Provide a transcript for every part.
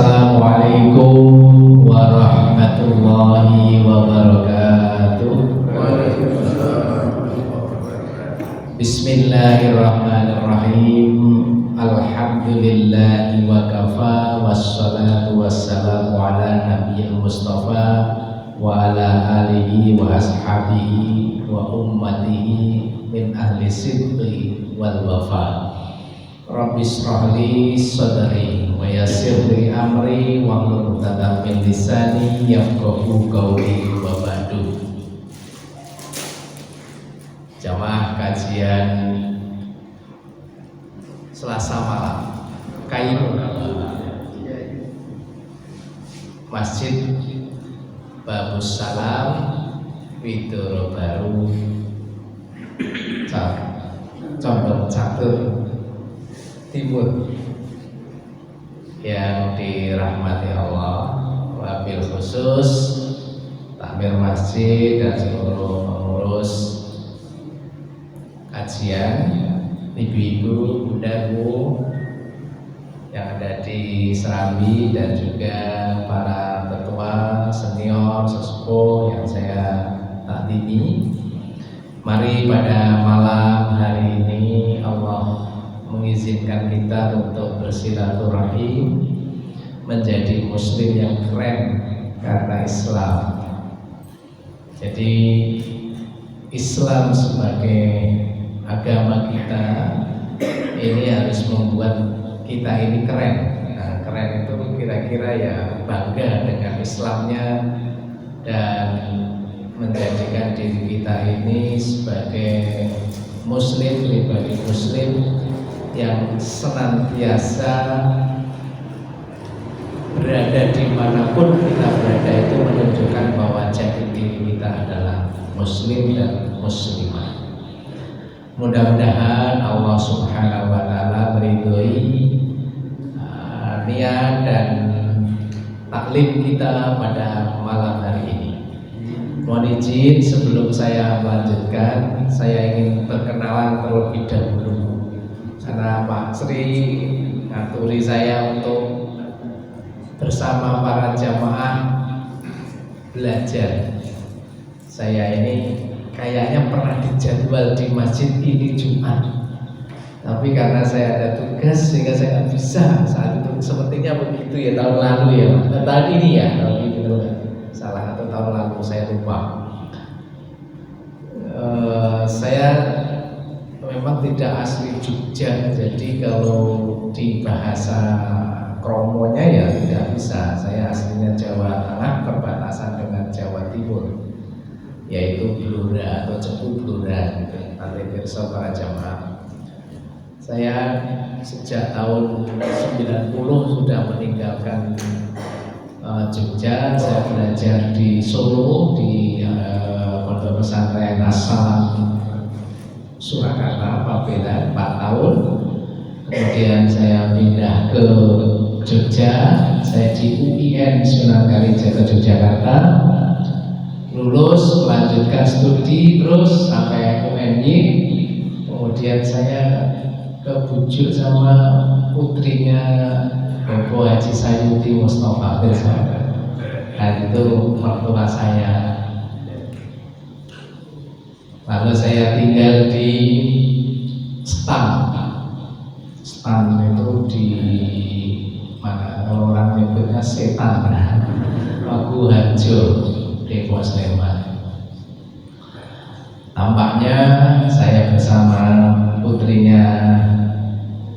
Assalamualaikum warahmatullahi wabarakatuh. Bismillahirrahmanirrahim. Alhamdulillahi wa kafa, wassalatu wassalamu ala nabiyil mustafa wa ala alihi wa ashabihi wa ummatihi min ahli sidqi wal wafa. Rabbi shrahli sadri wa yassirli amri wahlul 'uqdatam min lisani yafqahu qawli wa ba'du. Jamaah kajian Selasa malam Kairo, Masjid Babus Salam, Widoro Baru, Condong Catur Timur, yang dirahmati Allah. Wabil khusus takmir masjid dan seluruh pengurus kajian, ibu-ibu, bunda-bu yang ada di Serambi, dan juga para tetua, senior, sesepuh yang saya takdimi. Mari pada malam hari ini Allah mengizinkan kita untuk bersilaturahim, menjadi muslim yang keren karena Islam. Jadi Islam sebagai agama kita ini harus membuat kita ini keren. Nah, keren itu kira-kira ya bangga dengan Islamnya dan menjadikan diri kita ini sebagai muslim, pribadi muslim yang senantiasa berada dimanapun kita berada itu menunjukkan bahwa jati diri kita adalah muslim dan muslimah. Mudah-mudahan Allah Subhanahu wa Ta'ala meridhoi niat dan taklim kita pada malam hari ini. Mohon izin sebelum saya melanjutkan, saya ingin perkenalan terlebih dahulu. Karena Pak Sri ngaturi saya untuk bersama para jamaah belajar. Saya ini kayaknya pernah dijadwal di masjid ini Jumat, tapi karena saya ada tugas sehingga saya nggak bisa saat itu. Sepertinya begitu ya, tahun lalu ya, tahun ini ya, tahun ini salah, atau tahun lalu saya lupa. Saya memang tidak asli Jogja, jadi kalau di bahasa kromonya ya tidak bisa. Saya aslinya Jawa Tengah, perbatasan dengan Jawa Timur, yaitu Blora atau Cepu Blora gitu. Nanti pirsa para jamaah. Saya sejak tahun 90 sudah meninggalkan Jogja. Saya belajar di Solo di Pondok Pesantren As-Salam Surakarta, Papeda 4 tahun. Kemudian saya pindah ke Jogja. Saya di UIN Sunan Kalijaga Yogyakarta. Lulus, melanjutkan studi terus sampai UNY. Kemudian saya kebujuk sama putrinya Bapak Haji Sayuti Mustafa Bersama. Dan itu mertua saya. Lalu saya tinggal di Stan itu di mana orang nyebutnya Setan, Lagu Harjo, Depok Sleman. Tampaknya saya bersama putrinya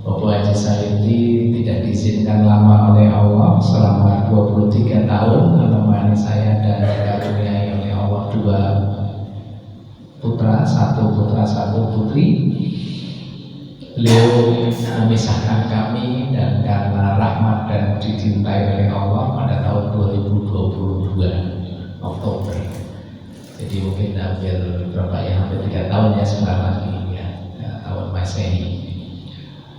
Bapak Haji Sayuti tidak diizinkan lama oleh Allah. Selama 23 tahun menemani saya dan dikaruniai oleh Allah 2 putra, 1 putra 1 putri. Beliau memisahkan kami, dan karena rahmat dan dicintai oleh Allah pada tahun 2022 Oktober. Jadi mungkin hampir berapa ya, hampir 3 tahun ya sebentar lagi ya, tahun Masehi.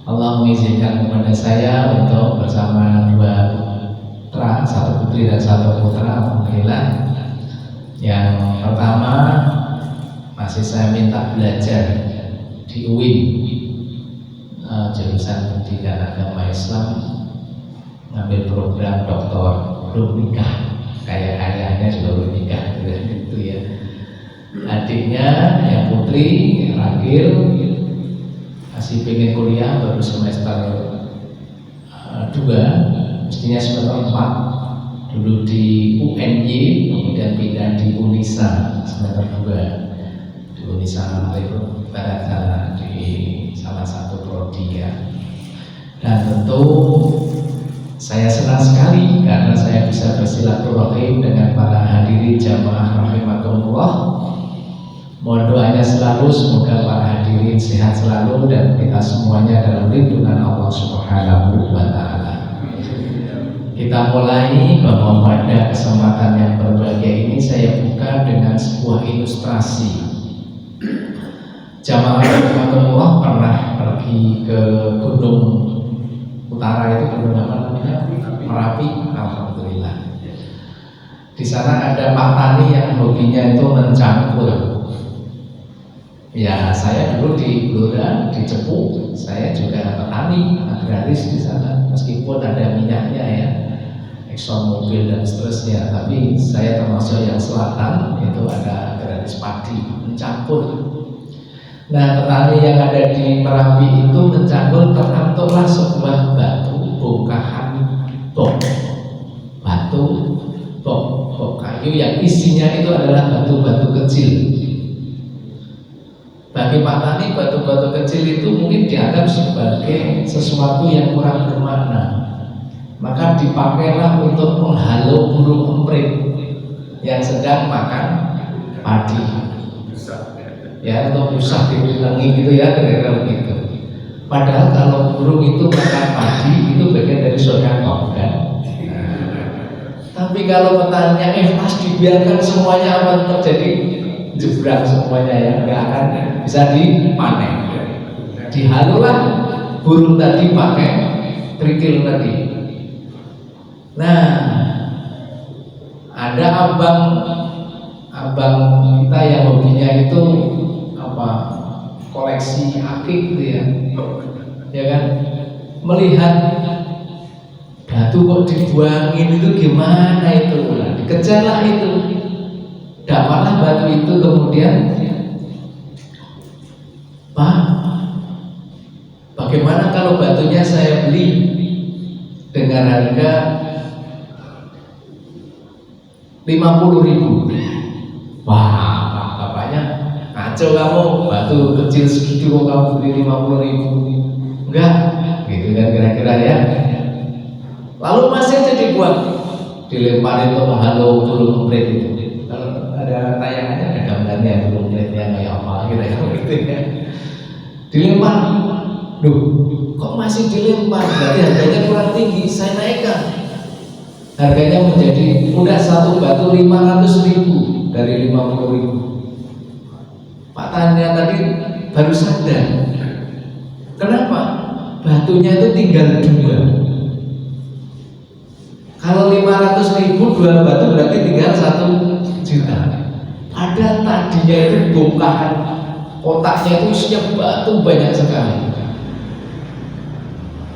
Allah mengizinkan kepada saya untuk bersama 2 putra, 1 putri dan 1 putra. Alhamdulillah. Yang pertama masih saya minta belajar di UIN, jurusan Pendidikan Agama Islam. ngambil program doktor, belum nikah, kayak ayahnya juga belum nikah gitu ya. Adiknya yang putri Ragil masih pengen kuliah, baru semester 2, mestinya semester 4, dulu di UNY, kemudian pindah di Unisa semester 2 di Unisa Barat sana, di salah satu prodi ya. Dan tentu saya senang sekali karena saya bisa bersilaturahim dengan para hadirin jamaah rahimakumullah. Mohon doanya selalu, semoga para hadirin sehat selalu dan kita semuanya dalam lindungan Allah Subhanahu wa Ta'ala. Kita mulai, bahwa pada kesempatan yang berbahagia ini saya buka dengan sebuah ilustrasi. Jamaah rahimakumullah pernah pergi ke Gunung Utara, itu gunung apa namanya? Merapi, alhamdulillah. Di sana ada Pak Tani yang hobinya itu mencangkul. Ya, saya dulu di Blora, di Cepu, saya juga petani agraris di sana. Meskipun ada minyaknya ya, Exxon Mobil dan seterusnya, tapi saya termasuk yang selatan, itu ada agraris padi, mencangkul. Nah, petani yang ada di Merapi itu mencangkul, terbentuklah sebuah batu bongkahan bok, batu bok kayu yang isinya itu adalah batu-batu kecil. Bagi Pak Tani, batu-batu kecil itu mungkin dianggap sebagai sesuatu yang kurang bermakna. Maka dipakailah untuk menghalau burung emprit yang sedang makan padi. Ya, untuk rusak diulangi gitu ya, kira-kira begitu. Padahal kalau burung itu makan padi, itu bagian dari sedekah kan. Tapi kalau petaninya ikhlas, dibiarkan semuanya akan terjadi, jebrang semuanya ya, nggak akan bisa dipanen. Dihalulah burung tadi pakai kerikil tadi. Nah, ada abang kita yang hobinya itu apa, koleksi akik gitu ya kan, melihat batu kok dibuangin itu gimana itu, nah, dikejarlah itu. Dapatlah batu itu, kemudian Pak, bagaimana kalau batunya saya beli dengan harga 50.000? Wah, bapaknya ngaco kamu, batu kecil segitu kok kamu beli 50.000? Enggak, gitu kan kira-kira ya. Lalu masih aja dibuang, dilemparin untuk menghalau burung emprit itu. Kalau ada tayangannya, ada gambarnya burung empritnya kayak apa gitu ya. Dilempar, duh, kok masih dilempar? Berarti harganya kurang tinggi, saya naikkan. Harganya menjadi, udah satu batu 500.000 dari 50.000. Pak Tanya tadi baru sadar. Kenapa? Batunya itu tinggal 2. Kalau 500.000 2 batu berarti tinggal 1 juta. Padahal tadinya itu bongkahan, kotaknya itu isinya batu banyak sekali.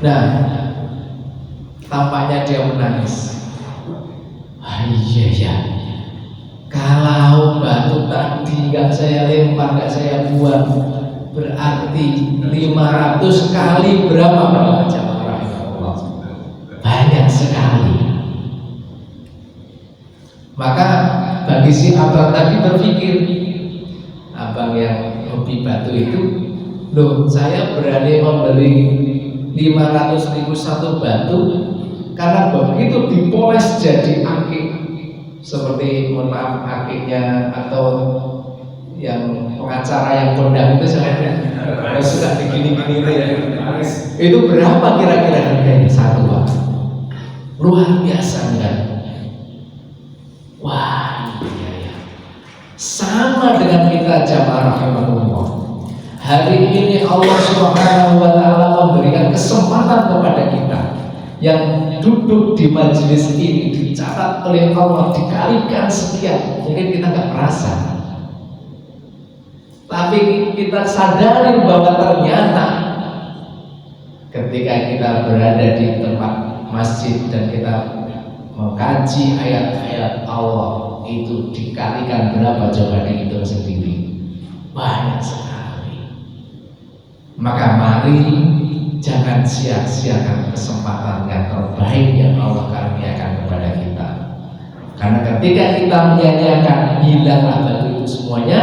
Nah, tampaknya dia menangis. Iya ya, kalau batu tadi nggak saya lempar, nggak saya buang, berarti 500 kali berapa Pak Jamaah? Banyak sekali. Maka bagi si abang tadi berpikir, abang yang hobi batu itu, loh, saya berani membeli 500.000 satu batu, karena begitu dipoles jadi akik, seperti mohon maaf akiknya atau yang pengacara yang kondang itu saya sudah begini-gini ya. Itu berapa kira-kira harganya satu Pak? Luar biasa kan? Wah, iya ya. Sama dengan kita jamaah rahimahullah. Hari ini Allah Subhanahu wa Ta'ala memberikan kesempatan kepada kita yang duduk di majelis ini, dicatat oleh Allah dikalikan sekian. Mungkin kita nggak merasa, tapi kita sadari bahwa ternyata ketika kita berada di tempat masjid dan kita mengkaji ayat-ayat Allah, itu dikalikan berapa coba dihitung sendiri? Banyak sekali. Maka mari jangan sia-siakan kesempatan yang terbaik yang Allah karuniakan kepada kita. Karena ketika kita menyanyiakan, hilanglah batu itu semuanya,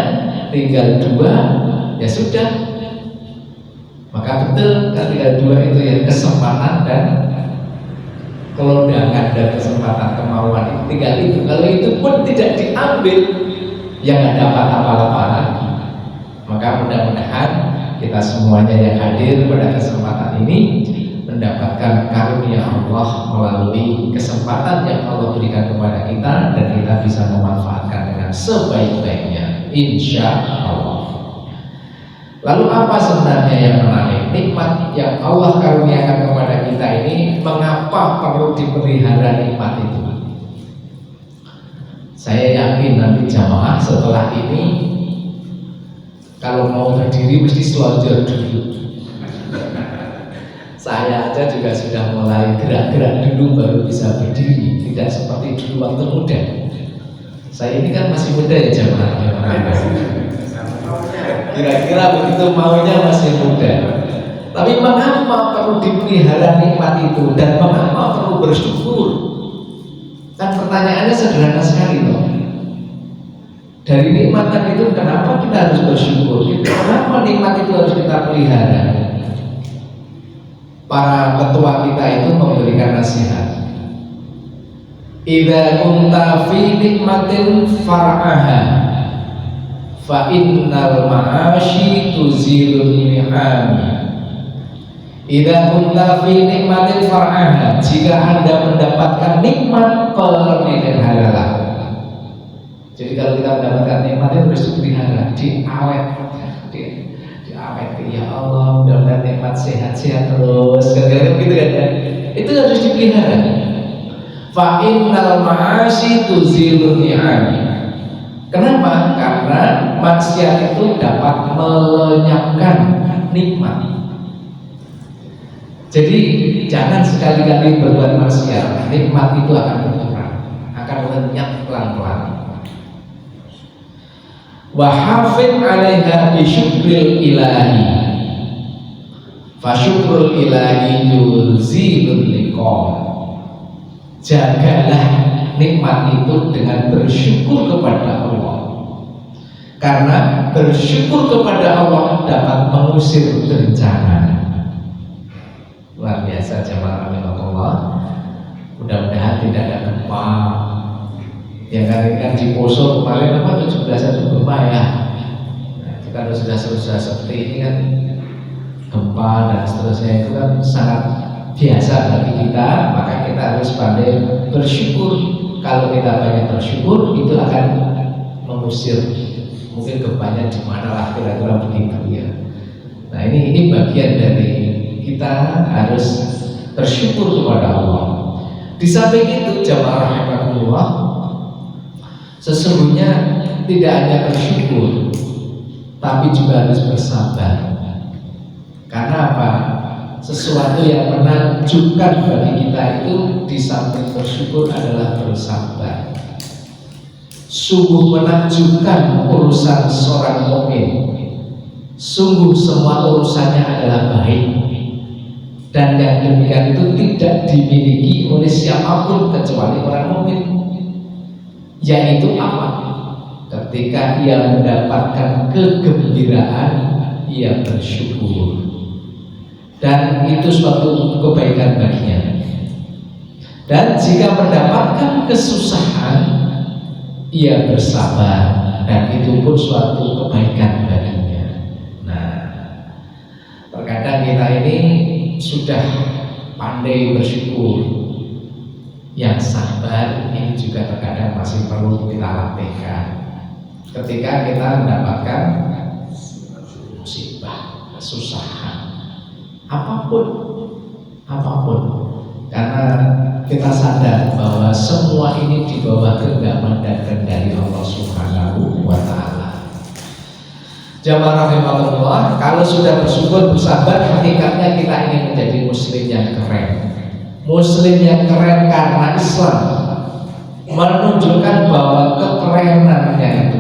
tinggal 2, ya sudah. Maka betul kan tinggal 2 itu ya, kesempatan dan kelondangan dan kesempatan kemauan itu tinggal itu. Kalau itu pun tidak diambil, ya nggak dapat apa-apa lagi. Maka mudah-mudahan kita semuanya yang hadir pada kesempatan ini mendapatkan karunia Allah melalui kesempatan yang Allah berikan kepada kita, dan kita bisa memanfaatkan dengan sebaik-baiknya, insya Allah. Lalu apa sebenarnya yang menarik? Nikmat yang Allah karuniakan kepada kita ini, mengapa perlu dipelihara nikmat itu? Saya yakin nanti jamaah setelah ini kalau mau berdiri mesti selonjor dulu. Saya aja juga sudah mulai gerak-gerak dulu baru bisa berdiri, tidak seperti dulu waktu muda. Saya ini kan masih muda ya jamaah. Kira-kira begitu maunya masih muda. Tapi mengapa perlu dipelihara nikmat itu, dan mengapa perlu bersyukur? Kan pertanyaannya sederhana sekali loh. Dari nikmat itu kenapa kita harus bersyukur? Kenapa nikmat itu harus kita pelihara? Para ketua kita itu memberikan nasihat. Idza kunta fi nikmatin far'aha fa innal ma'ashi tuzilul ni'ami. Idza kunta fi nikmatin far'aha, jika Anda mendapatkan nikmat, peliharalah. Jadi kalau kita mendapatkan nikmat itu harus dipelihara, diawet, ya Allah, mudah-mudahan nikmat sehat-sehat terus, gitu kan ya. Itu harus dipelihara. Fa innal ma'asi tuzilun ni'ami. Kenapa? Karena maksiat itu dapat melenyapkan nikmat. Jadi jangan sekali-kali berbuat maksiat, nikmat itu akan berkurang, akan lenyap pelan-pelan. Wa hafid 'alaiha bi syukril ilahi. Fa syukrul ilahi yuzilul liqam. Jagalah nikmat itu dengan bersyukur kepada Allah. Karena bersyukur kepada Allah dapat mengusir bencana. Luar biasa jemaah rahimakumullah. Mudah-mudahan tidak ada gempa. Ya kan di Poso kemarin apa 17 gempa ya. Nah, itu kalau sudah seperti ini kan gempa dan seterusnya itu kan sangat biasa bagi kita, maka kita harus pandai bersyukur. Kalau kita banyak bersyukur, itu akan mengusir mungkin gempanya di mana lah, kira-kira begitu ya. Nah ini bagian dari kita harus bersyukur kepada Allah. Di samping itu jamaah rahimakumullah, sesungguhnya tidak hanya bersyukur, tapi juga harus bersabar. Karena apa? Sesuatu yang menakjubkan bagi kita itu di samping bersyukur adalah bersabar. Sungguh menakjubkan urusan seorang mukmin. Sungguh semua urusannya adalah baik, dan yang demikian itu tidak dimiliki oleh siapapun kecuali orang mukmin. Yaitu apa? Ketika ia mendapatkan kegembiraan, ia bersyukur, dan itu suatu kebaikan baginya. Dan jika mendapatkan kesusahan, ia bersabar, dan itu pun suatu kebaikan baginya. Nah, terkadang kita ini sudah pandai bersyukur, yang sabar ini juga terkadang masih perlu kita latihkan. Ketika kita mendapatkan musibah, kesusahan, apapun, karena kita sadar bahwa semua ini di bawah genggaman dan kendali Allah Subhanahu wa Ta'ala. Jamaah rahimakumullah, kalau sudah bersyukur, bersabar, hakikatnya kita ingin menjadi muslim yang keren. Muslim yang keren karena Islam menunjukkan bahwa kekerenannya itu,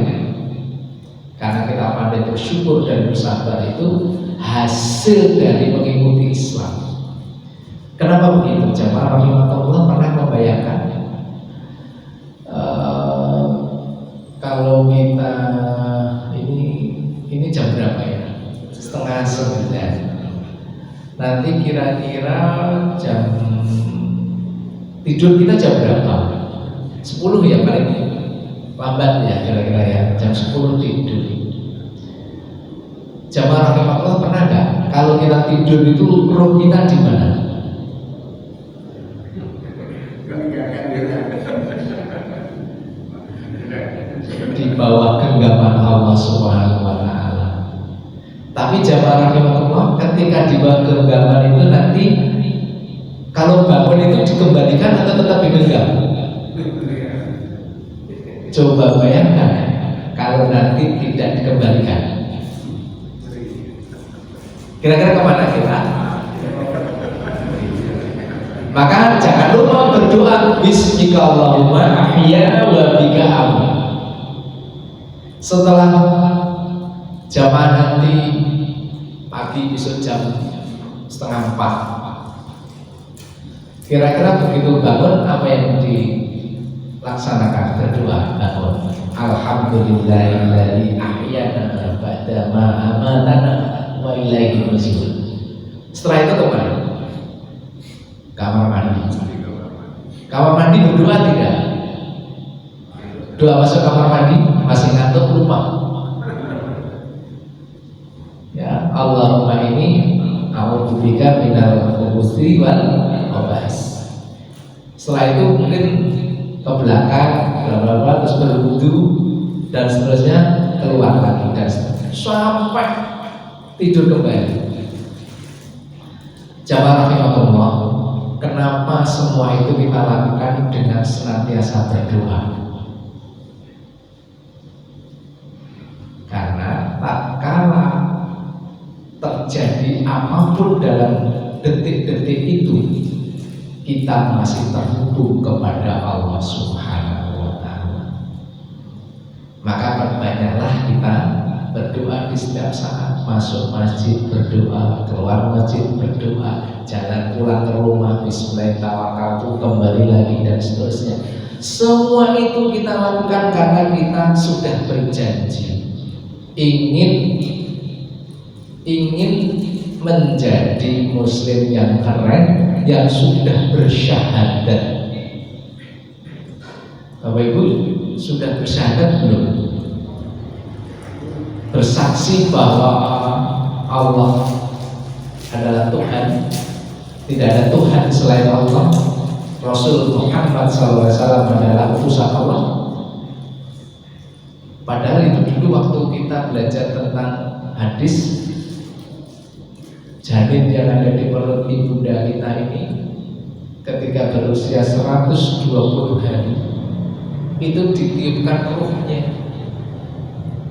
karena kita pandai bersyukur dan bersabar, itu hasil dari mengikuti Islam. Kenapa begitu? Jamaah rahimahullah pernah membayangkan kalau kita ini jam berapa ya? 8:30. Nanti kira-kira jam tidur kita jam berapa? 10 ya paling lambat ya, kira-kira ya, jam 10 tidur. Jamaah rahimahullah pernah nggak kalau kita tidur itu roh kita di mana? Di bawah genggaman Allah Subhanahu wa Ta'ala. Tapi jamaah rahimahullah, ketika di bawah genggaman itu nanti kalau bangun itu dikembalikan atau tetap digenggam? Coba bayangkan kalau nanti tidak dikembalikan, kira-kira kemana kita? Maka jangan lupa berdoa bismika Allahumma ahya wa bika amut. Setelah jamaah nanti pagi besok jam 3:30, kira-kira begitu bangun apa yang dilaksanakan? Berdoa bangun, alhamdulillahilladzi ahyana ba'da ma amatana wa ilaihi nusyur. Setelah itu kemana? Kamar mandi. Kamar mandi berdoa tidak? Doa masuk kamar mandi masih ngantuk, lupa. Ya, Allahumma ini a'udzubika minal khubuthi wal khaba'is. Setelah itu mungkin ke belakang, terus berwudu dan seterusnya, keluar lagi dan seterusnya, sampai tidur kembali. Jamaah rahimahullah, kenapa semua itu kita lakukan dengan senantiasa berdoa? Karena tak kala terjadi apapun dalam detik-detik itu, kita masih terhubung kepada Allah Subhanahu wa Ta'ala. Maka perbanyaklah kita berdoa di setiap saat. Masuk masjid berdoa, keluar masjid berdoa, jalan pulang ke rumah bismillahirrahmanirrahim, kembali lagi dan seterusnya. Semua itu kita lakukan karena kita sudah berjanji ingin menjadi muslim yang keren, yang sudah bersyahadat. Bapak Ibu sudah bersyahadat belum? Bersaksi bahwa Allah adalah Tuhan, tidak ada Tuhan selain Allah, Rasul Muhammad SAW adalah utusan Allah. Padahal itu dulu waktu kita belajar tentang hadis, janin yang ada di perut ibunda kita ini ketika berusia 120 hari itu ditiupkan ruhnya.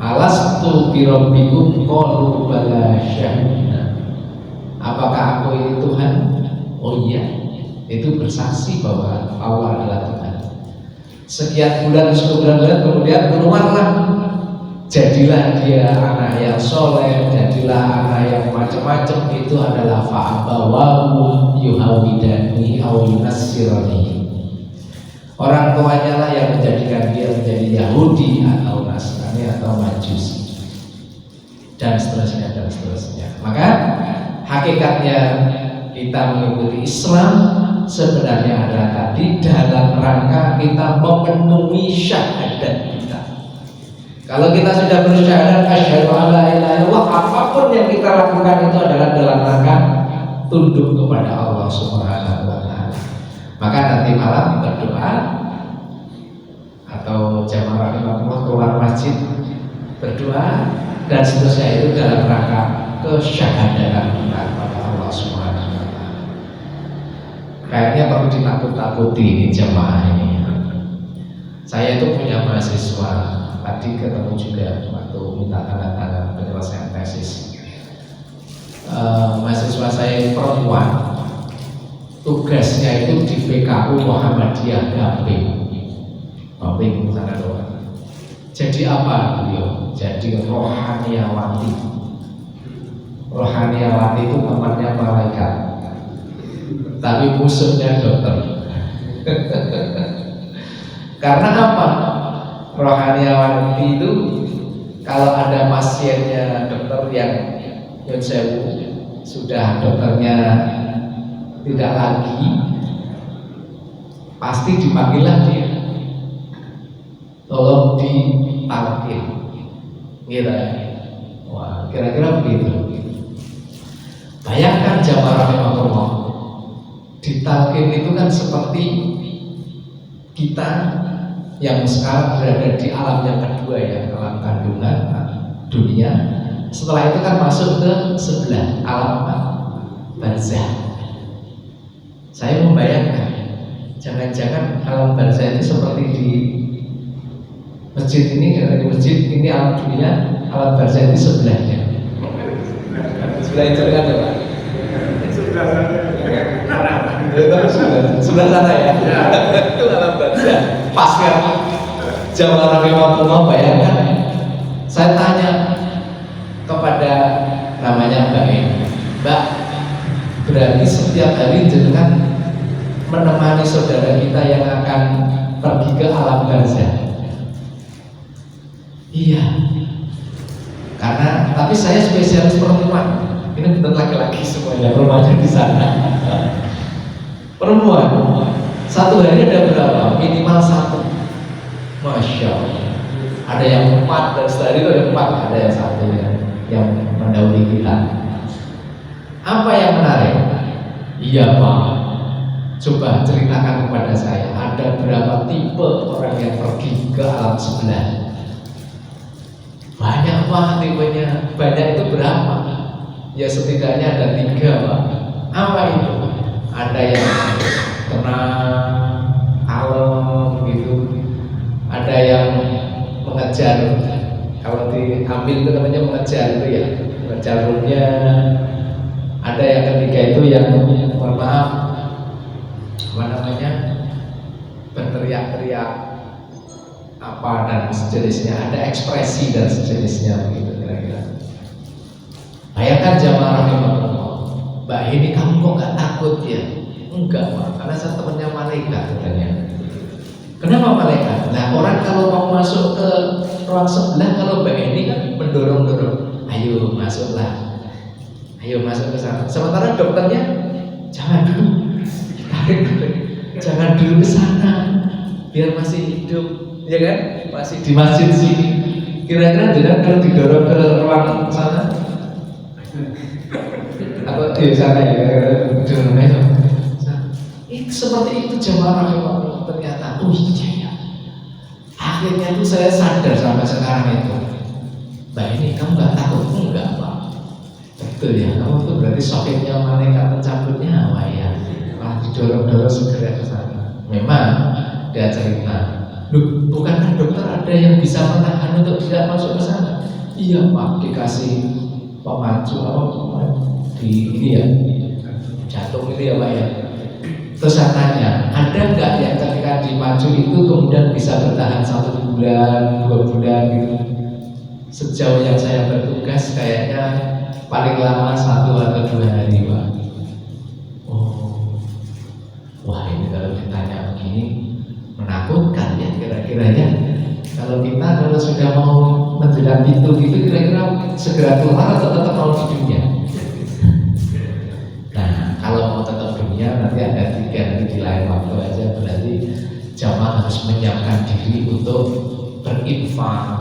Alastu birabbikum qalu bala syahidna. Apakah aku ini Tuhan? Oh iya. Itu bersaksi bahwa Allah adalah Tuhan. Sekian bulan, bulan kemudian keluarlah, jadilah dia anak yang soleh, jadilah anak yang macam-macam. Itu adalah fa'abawahu yuhawidani aw yunassirani. Orang tuanya lah yang menjadikan dia menjadi Yahudi atau Nasrani atau Majusi dan seterusnya dan seterusnya. Maka hakikatnya kita mengikuti Islam sebenarnya adalah tadi dalam rangka kita memenuhi syahadat kita. Kalau kita sudah bersyahadat asyhadu an la ilaha illallah, apapun yang kita lakukan itu adalah dalam rangka tunduk kepada Allah Subhanahu wa Ta'ala. Maka nanti malam berdoa atau jamaah rahimahullah keluar masjid berdoa dan seterusnya, itu dalam rangka kesyahadatan kita kepada Allah Subhanahu wa Ta'ala. Kayaknya perlu ditakut-takuti ini jemaah ini. Saya itu punya mahasiswa, tadi ketemu juga waktu minta tanda tangan penyelesaian tesis. Mahasiswa saya perempuan, tugasnya itu di PKU Muhammadiyah Gaping sana doang. Jadi apa beliau? Jadi rohaniyawati. Rohaniyawati itu temannya malaikat, tapi musuhnya dokter. Karena apa? Rohaniyawati itu kalau ada pasiennya dokter yang Yonsewu sudah dokternya tidak lagi, pasti dipanggillah dia, tolong ditalkin, gitu. Wah, kira-kira begitu. Bayangkan jamaah rahimahullah, ditalkin itu kan seperti kita yang sekarang berada di alam yang kedua ya, alam kandungan dunia. Setelah itu kan masuk ke sebelah alam barzah. Saya membayangkan, jangan-jangan alam barzah itu seperti di masjid ini, di masjid ini alam dunia, alam barzah itu sebelahnya. Sebelah itu kan ya Pak? Sebelah sana ya? Itu alam barzah. Pas kan? Jamaah rahimahullah, bayangkan. Saya tanya kepada namanya Mbak ini, Mbak, berarti setiap hari jenengan menemani saudara kita yang akan pergi ke alam barzah? Iya. Karena tapi saya spesialis perempuan. Ini betul laki-laki semuanya, rumahnya di sana. Perempuan. Satu hari ada berapa? Minimal 1. Masya Allah. Ada yang 4 dan sehari itu ada 4, ada yang 1 yang mendahului kita. Apa yang menarik? Iya Pak, coba ceritakan kepada saya, ada berapa tipe orang yang pergi ke alam sebelah? Banyak Pak tipenya. Banyak itu berapa? Ya setidaknya ada 3 Pak. Apa itu? Ada yang tenang, kalem gitu. Ada yang mengejar, kalau diambil itu namanya mengejar itu ya, mengejar ruhnya. Ada yang ketiga itu yang mohon maaf, apa namanya, berteriak-teriak apa dan sejenisnya, ada ekspresi dan sejenisnya begitu kira-kira. Bayangkan jamaah rahimahullah, Mbak ini kamu kok gak takut ya? Enggak Pak, karena saya temannya malaikat katanya. Kenapa malaikat? Nah orang kalau mau masuk ke ruang sebelah, kalau Mbak ini kan mendorong-dorong, ayo masuklah, ayo masuk ke sana. Sementara dokternya jangan dulu, jangan dulu ke sana, biar masih hidup, ya kan? Masih di masjid sini. Kira-kira jangan kalau didorong ke ruang sana, atau di sana ya, dorong aja. Seperti itu jamaah rahimahullah. Ternyata, oh iya ya. Akhirnya itu saya sadar sampai sekarang itu, Mbak ini kamu gak takut? Enggak Pak. Betul ya, kamu itu berarti soketnya malaikat pencabut nyawa ya. Malah didorong-dorong segera ke sana. Memang dia cerita, loh bukankah dokter ada yang bisa menahan untuk tidak masuk ke sana? Iya Pak, dikasih pemacu apa di ini ya, jantung ini ya Pak ya. Terus saya tanya, ada nggak yang ketika dipacu itu kemudian bisa bertahan 1 bulan, 2 bulan gitu? Sejauh yang saya bertugas kayaknya paling lama 1 atau 2 hari Pak. Oh, wah ini kalau ditanya begini menakutkan ya kira-kira ya. Kalau kita sudah mau menjelang pintu gitu kira-kira segera keluar atau tetap mau di dunia? Nah kalau mau tetap dunia nanti ada 3 nanti di lain waktu aja, berarti jamaah harus menyiapkan diri untuk berinfak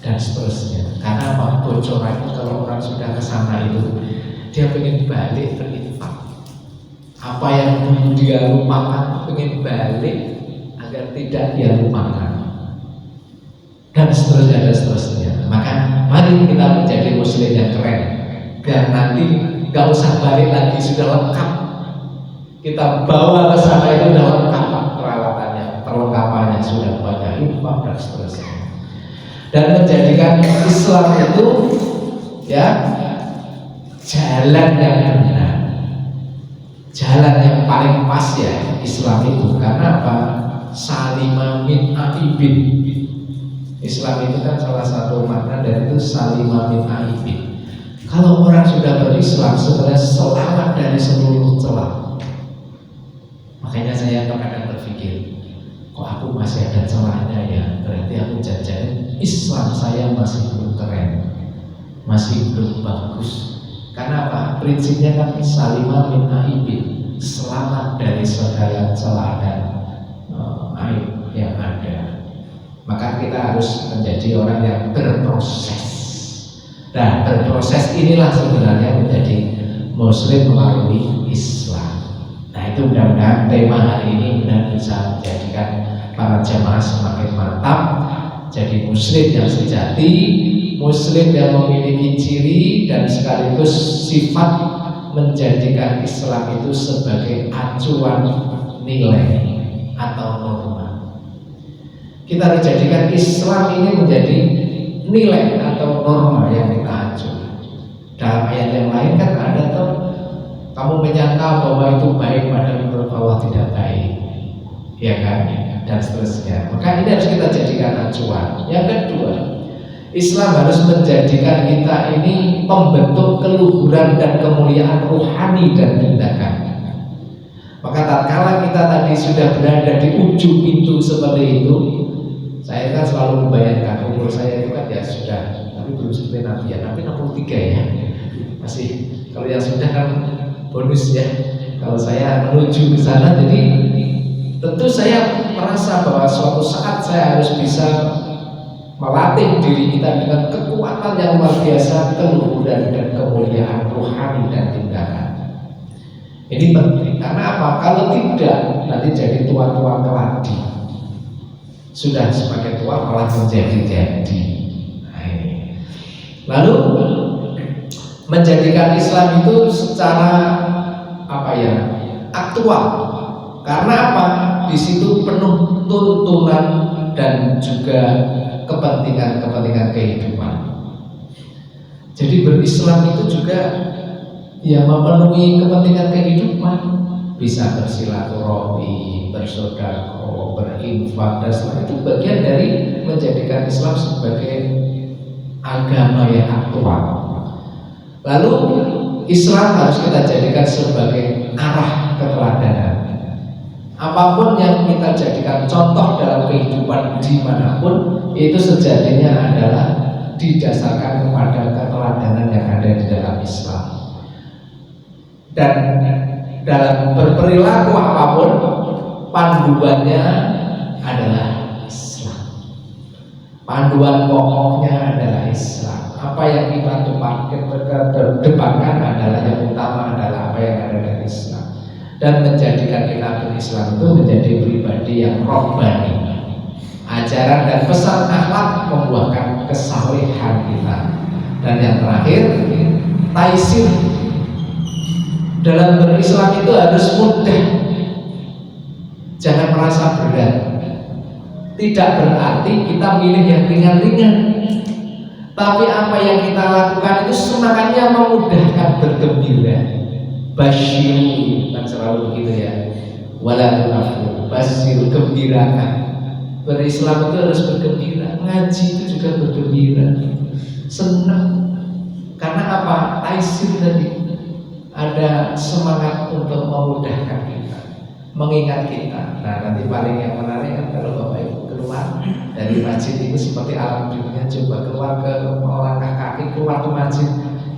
dan seterusnya. Karena apa? Bocoran itu kalau orang sudah kesana itu dia pengen balik berinfak. Apa yang dulu dia lupakan pengen balik agar tidak dia lupakan dan seterusnya dan seterusnya. Maka mari kita menjadi muslim yang keren, biar nanti gak usah balik lagi, sudah lengkap. Kita bawa ke sana itu udah lengkap peralatannya, perlengkapannya sudah banyak, infak dan seterusnya. Dan menjadikan Islam itu ya jalan yang benar, jalan yang paling pas ya Islam itu, karena apa? Salima min aibin. Islam itu kan salah satu makna dari itu salima min aibin. Kalau orang sudah berislam sebenarnya selamat dari seluruh celah. Makanya saya kadang berpikir, kok aku masih ada celahnya ya? Berarti aku jajan Islam saya masih belum keren, masih belum bagus. Karena apa? Prinsipnya kan salimah min aibin, selamat dari segala celah dan aib yang ada. Maka kita harus menjadi orang yang berproses. Nah, berproses inilah sebenarnya menjadi Muslim melalui Islam. Nah, itu mudah-mudahan tema hari ini benar bisa menjadikan para jamaah semakin mantap, jadi Muslim yang sejati, Muslim yang memiliki ciri dan sekaligus sifat menjadikan Islam itu sebagai acuan nilai atau norma. Kita harus jadikan Islam ini menjadi nilai atau norma yang kita acu. Dalam ayat yang lain kan ada tuh, kamu menyangka bahwa itu baik padahal menurut Allah tidak baik, ya kan? Dan seterusnya. Maka ini harus kita jadikan acuan. Yang kedua, Islam harus menjadikan kita ini pembentuk keluhuran dan kemuliaan rohani dan tindakan. Maka tatkala kita tadi sudah berada di ujung pintu seperti itu, saya kan selalu membayangkan umur saya itu kan ya sudah, tapi belum seperti Nabi ya, Nabi 63 ya, masih. Kalau yang sudah kan bonus ya. Kalau saya menuju ke sana, jadi tentu saya merasa bahwa suatu saat saya harus bisa melatih diri kita dengan kekuatan yang luar biasa, keluhuran dan kemuliaan rohani dan tindakan. Ini penting, karena apa? Kalau tidak, nanti jadi tua-tua keladi. Sudah semakin tua malah menjadi-jadi. Nah, ini. Lalu menjadikan Islam itu secara apa ya? Aktual. Karena apa? Di situ penuh tuntunan dan juga kepentingan kehidupan. Jadi berislam itu juga ya memenuhi kepentingan kehidupan, bisa bersilaturahmi, bersedekah, berinfak, dan selain itu bagian dari menjadikan Islam sebagai agama yang aktual. Lalu Islam harus kita jadikan sebagai arah keteladanan. Apapun yang kita jadikan contoh dalam kehidupan dimanapun, itu sejatinya adalah didasarkan kepada keteladanan yang ada di dalam Islam. Dan dalam berperilaku apapun, panduannya adalah Islam. Panduan pokoknya adalah Islam. Apa yang kita depankan adalah, yang utama adalah apa yang ada dari Islam. Dan menjadikan kita berislam itu menjadi pribadi yang rohani. Ajaran dan pesan akhlak membuahkan kesalehan kita. Dan yang terakhir, taisir. Dalam berislam itu harus mudah, jangan merasa berat. Tidak berarti kita milih yang ringan-ringan, tapi apa yang kita lakukan itu semangatnya memudahkan, bergembira. Basyiru, kan selalu begitu ya, wala tunafu, basyiru, gembirakan. Berislam itu harus bergembira, ngaji itu juga bergembira, senang. Karena apa? Taisir tadi, ada semangat untuk memudahkan kita, mengingat kita. Nah, nanti paling yang menarik kan kalau Bapak Ibu keluar dari masjid ini seperti alam dunia, coba keluar ke melangkah kaki keluar ke masjid,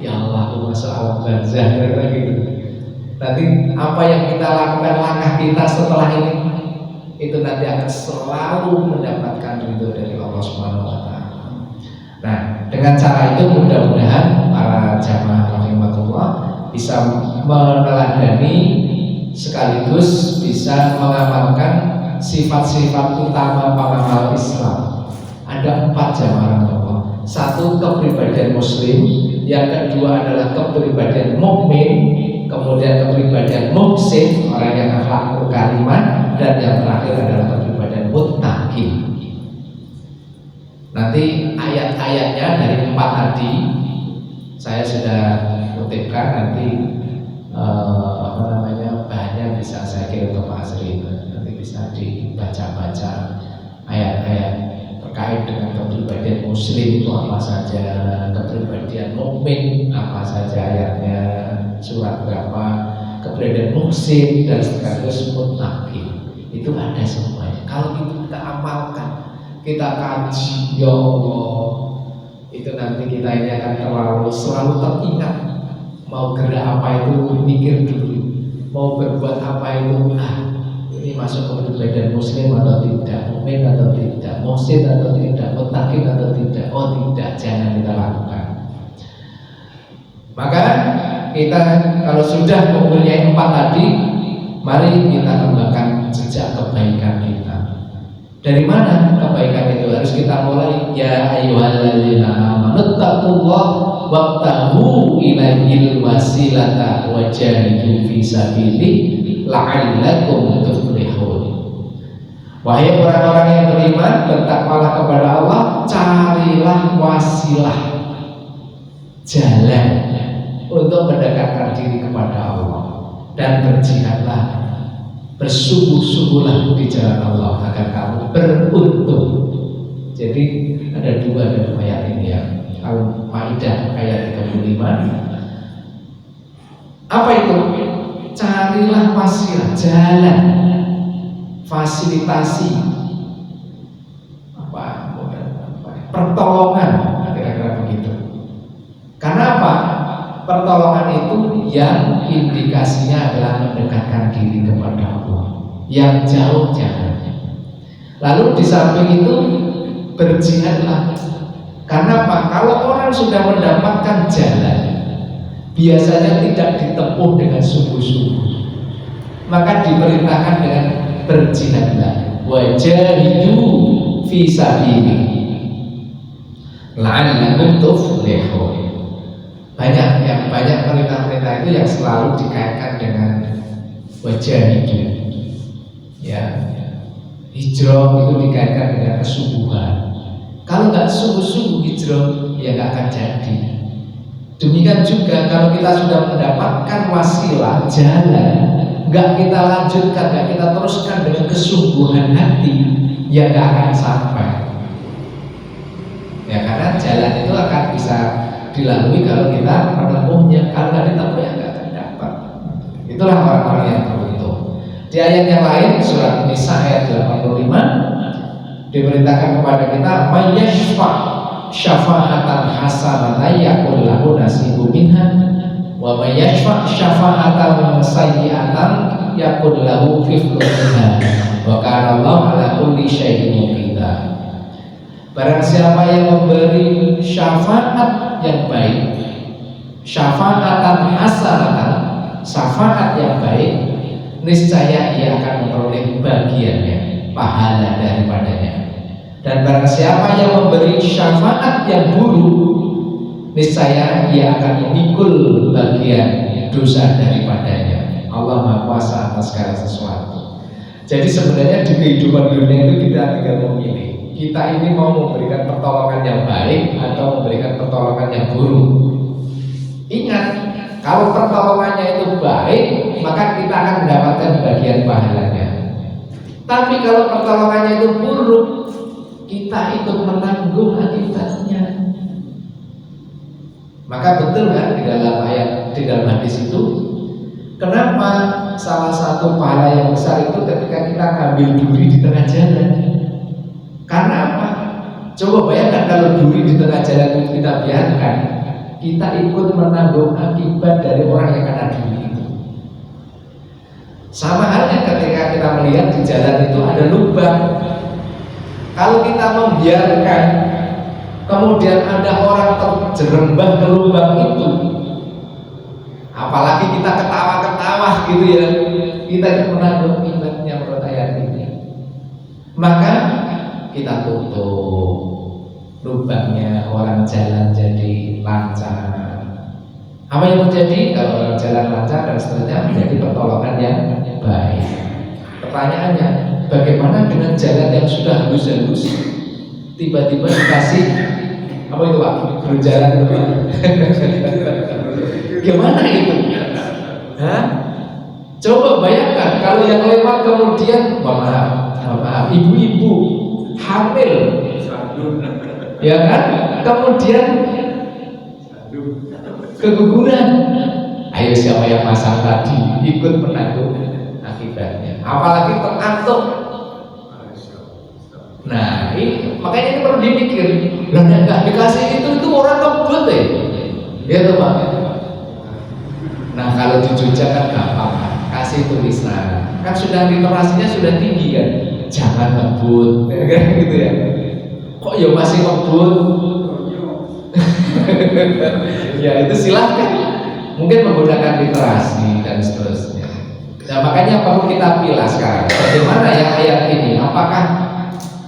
ya Allah, aku masuk alam barzah, kira-kira gitu. Nanti apa yang kita lakukan, langkah kita setelah ini, itu nanti akan selalu mendapatkan ridho dari Allah Subhanahu wa Ta'ala. Nah, dengan cara itu mudah-mudahan para jamaah rahimahullah bisa meneladani sekaligus bisa mengamalkan sifat-sifat utama pengamal Islam. Ada 4 jamaah Allah. 1, kepribadian Muslim. Yang kedua adalah kepribadian mukmin. Kemudian kepribadian muhsin, orang yang akhlakul karimah. Dan yang terakhir adalah kepribadian muttaqin. Nanti ayat-ayatnya dari 4 tadi saya sudah kutipkan, nanti bahannya bisa saya kirim ke Pak Asri, nanti bisa dibaca-baca ayat-ayat terkait dengan kepribadian Muslim itu apa saja, kepribadian mukmin apa saja ayatnya, surat berapa, kepribadian muhsin dan sekaligus muttaqin, itu ada semuanya. Kalau itu kita amalkan, kita kaji, ya Allah, itu nanti kita ini akan selalu teringat. Mau gerak apa itu mikir dulu, mau berbuat apa itu ini masuk kepribadian Muslim atau tidak, mukmin atau tidak, muhsin atau tidak, muttaqin atau tidak. Oh tidak, jangan kita lakukan. Maka kita kalau sudah mempunyai 4 tadi, mari kita kembangkan jejak kebaikan kita. Dari mana kebaikan itu? Harus kita mulai. Ya ayyuhalladzina amanu taqullaha wabtaghu ilaihil wasilata wajahidu fi sabilihi la'allakum tuflihun. Wahai orang-orang yang beriman, bertakwalah kepada Allah, carilah wasilah, jalan untuk mendekatkan diri kepada Allah, dan berjihadlah, bersungguh-sungguhlah di jalan Allah agar kamu beruntung. Jadi ada 2 dalam ayat ini ya. Al-Maidah ayat 35. Apa itu? Carilah wasilah, jalan, fasilitasi, pertolongan, kira-kira begitu. Karena apa? Pertolongan itu yang indikasinya adalah mendekatkan diri kepada Allah, yang jauh jangan. Lalu di samping itu berjihadlah. Karena apa? Kalau orang sudah mendapatkan jalan, biasanya tidak ditempuh dengan sungguh-sungguh, maka diperintahkan dengan berjihadlah, wajahidu fi sabilihi la'allakum tuflihun. Banyak perintah-perintah itu yang selalu dikaitkan dengan wajahidu. Ya, hijrah itu dikaitkan dengan kesungguhan. Kalau nggak sungguh-sungguh hijrah, ya nggak akan jadi. Demikian juga kalau kita sudah mendapatkan wasilah, jalan, nggak kita lanjutkan, nggak kita teruskan dengan kesungguhan hati, ya nggak akan sampai. Ya karena jalan itu akan bisa dilalui kalau kita menempuhnya. Kalau nggak ditempuh, ya nggak akan dapat. Itulah orang-orang yang beruntung. Di ayat yang lain, surat Nisa ayat 85, diperintahkan kepada kita mayyashfa' syafa'atan hasanatan yakul lahu nasibu minha wa mayyashfa' syafa'atan sayyi'atan yakul lahu kiflun minha wa kana Allah ala kulli syai'in muqita. Barang siapa yang memberi syafaat yang baik, syafa'atan hasanatan, syafaat yang baik, niscaya ia akan memperoleh bagiannya, pahala daripadanya. Dan barang siapa yang memberi syafaat yang buruk, niscaya ia akan memikul bagian dosa daripadanya. Allah Maha Kuasa atas segala sesuatu. Jadi sebenarnya di kehidupan dunia itu kita tinggal memilih. Kita ini mau memberikan pertolongan yang baik atau memberikan pertolongan yang buruk. Ingat, kalau pertolongannya itu baik, maka kita akan mendapatkan bagian pahalanya. Tapi kalau pertolongannya itu buruk, kita ikut menanggung akibatnya. Maka betul kan di dalam ayat, di dalam hadis itu, kenapa salah satu pahala yang besar itu ketika kita ngambil duri di tengah jalan? Karena apa? Coba bayangkan kalau duri di tengah jalan itu kita biarkan, kita ikut menanggung akibat dari orang yang kena duri itu. Sama halnya ketika kita melihat di jalan itu ada lubang. Kalau kita membiarkan, kemudian ada orang terjerembab ke lubang itu, apalagi kita ketawa-ketawa gitu ya, kita menanggung akibatnya menurut ayat ini. Maka kita tutup lubangnya, orang jalan jadi lancar. Apa yang terjadi kalau orang jalan lancar dan seterusnya menjadi pertolongan yang baik. Pertanyaannya, bagaimana dengan jalan yang sudah halus-halus, tiba-tiba dikasih apa itu Pak? Berjalan lebih. Gimana itu? Hah? Coba bayangkan kalau yang lewat kemudian maaf, ibu-ibu hamil, ya kan? Kemudian keguguran. Ayo siapa yang masang tadi ikut menanggung akibatnya. Apalagi terantuk. Nah, ini makanya ini perlu dipikir. Lah nggak dikasih itu orang ngebut ya tuh Pak. Nah kalau di Jogja kan gampang, kasih tulisan, kan sudah literasinya sudah tinggi kan, jangan ngebut, kan gitu ya. Kok ya masih ngebut? Ya itu silahkan, mungkin menggunakan literasi dan seterusnya. Nah makanya perlu kita pilih sekarang, bagaimana yang ayat ini, apakah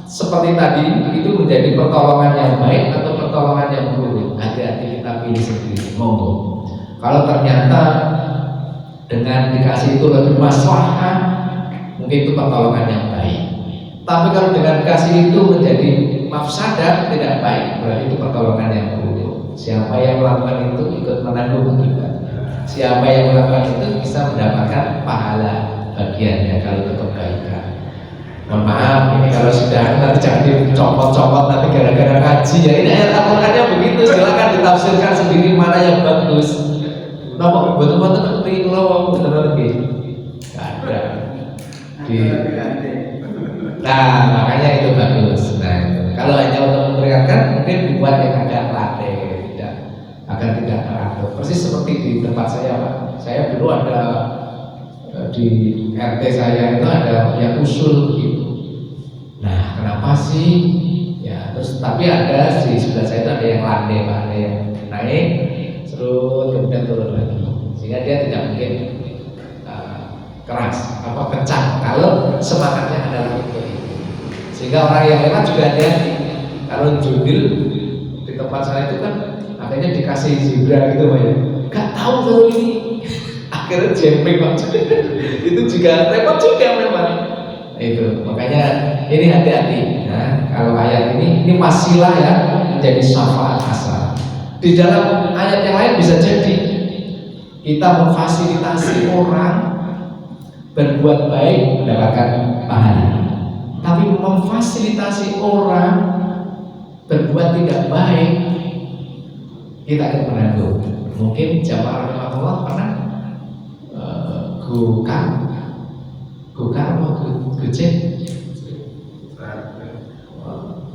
seperti tadi itu menjadi pertolongan yang baik atau pertolongan yang buruk? Hati-hati kita pilih sendiri, monggo. Kalau ternyata dengan dikasih itu lebih maslahat, mungkin itu pertolongan yang baik. Tapi kalau dengan kasih itu menjadi mafsadat, tidak baik, berarti itu pertolongan yang buruk. Siapa yang melakukan itu ikut menanggung akibat. Siapa yang melakukan itu bisa mendapatkan pahala bagiannya kalau itu kebaikan. Mohon maaf, ini kalau sudah nanti jangan dicopot-copot nanti gara-gara kaji ya. Ini ayat Al-Qur'annya begitu, silakan ditafsirkan sendiri mana yang bagus. Nopo betul-betul penting kalau betul-betul gitu. Ada. Nah, makanya itu bagus. Nah, kalau hanya untuk memperingatkan mungkin dibuat yang agak latih, tidak agar tidak teratur. Persis seperti di tempat saya, Pak. Saya dulu ada di RT saya itu ada yang usul gitu. Nah, kenapa sih? Ya, terus tapi ada di sebelah saya itu ada yang landai, Pak, ada yang naik, terus kemudian turun lagi, sehingga dia tidak mungkin keras, kencang kalau semangatnya adalah itu. Sehingga orang yang lewat juga ada kalau judil di tempat saya itu kan akhirnya dikasih zebra gitu, Pak ya. Gak tahu kalau ini akhirnya jemping maksudnya itu juga repot juga memang. Itu makanya ini hati-hati. Nah, kalau ayat ini wasilah ya menjadi syafaat asal. Di dalam ayat yang lain bisa jadi kita memfasilitasi orang berbuat baik mendapatkan pahala. Tapi memfasilitasi orang berbuat tidak baik kita akan menanggung. Mungkin jamaah rahmatullah pernah gukar mau gecek